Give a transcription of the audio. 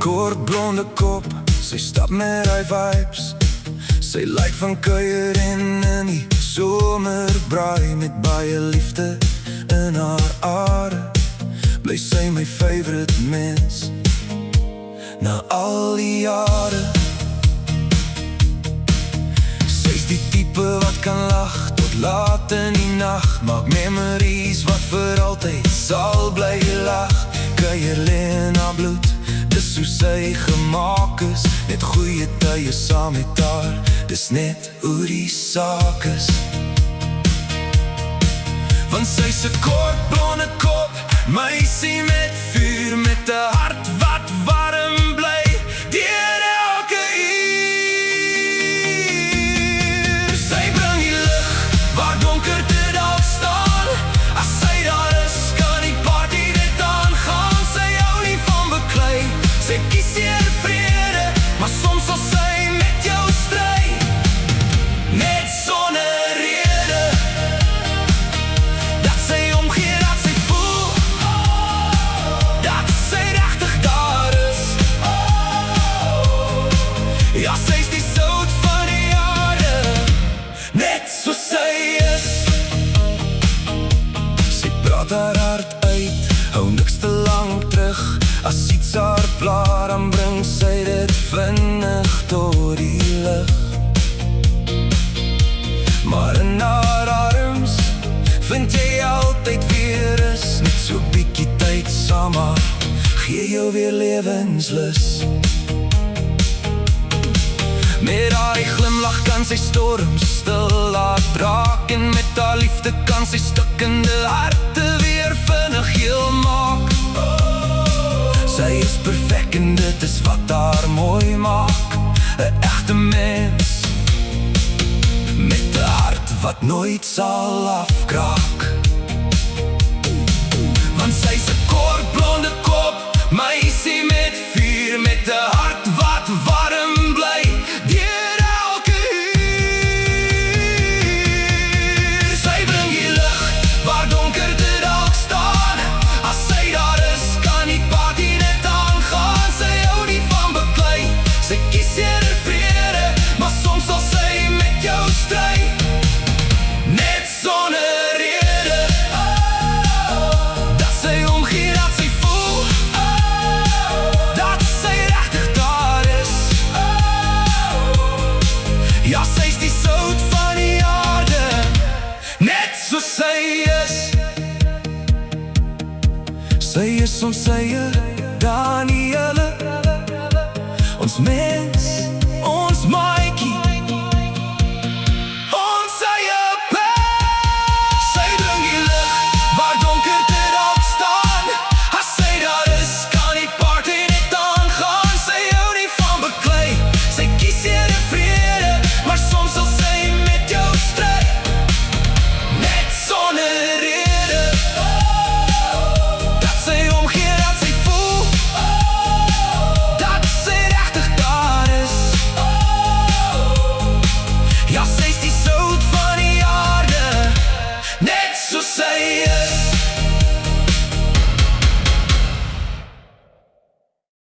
kort blonde kop, sy stap met hy vibes. Sy lyk van kuier in die somerbraai, met baie liefde in haar are. Bly sy my favorite mens na al die jare. Sy's die type wat kan lag tot laat in die nacht, maak memories wat vir altyd sal bly lag. Kuier lê in haar bloed, dis hoe sy gemaak is. Net goeie tye saam met haar, dis net hoe die saak is. Want sy's 'n kort blonde kop, meisie met vuur, met 'n hart wat warm bly deur elke uur. Sy bring die lig waar donkerte dalk staan. As sy daar is, kan die party net aangaan. Sy hou nie van beklei, sy kies hier vrede, maar soms sal sy met jou stry, net sonder rede. Dat sy omgee, dat sy voel, dat sy regtig daar is. Ja, sy's die sout van die aarde, net so sy is. Sy praat haar hart uit, hou niks te lang terug. As iets haar pla, dan bring sy dit vinnig tot die lig. Maar in haar arms vind jy altyd weer rus. Net so bietjie tyd saam, gee jou weer lewenslus. Met haar glimlach kan sy storms stil laat raak, en met haar liefde kan sy stikkende harte weer vinnig heel maak. Sy is perfek en dit is wat haar mooi maak. 'n Egte mens met 'n hart wat nooit sal afkraak. Want sy's 'n kort blonde kop, meisie met vuur, met 'n hart wat warm bly deur elke uur. Sy bring die lig waar donkerte dalk staan. As sy daar is, kan die party net aangaan. Sy hou nie van beklei, sy kies eerder vrede, maar soms sal sy met jou stry, net sonder rede. Dat sy omgee, dat sy voel, dat sy regtig daar is. Ja, sy's die sout van die aarde, net so sy is. Sy is ons eie Daniëlle, ons mens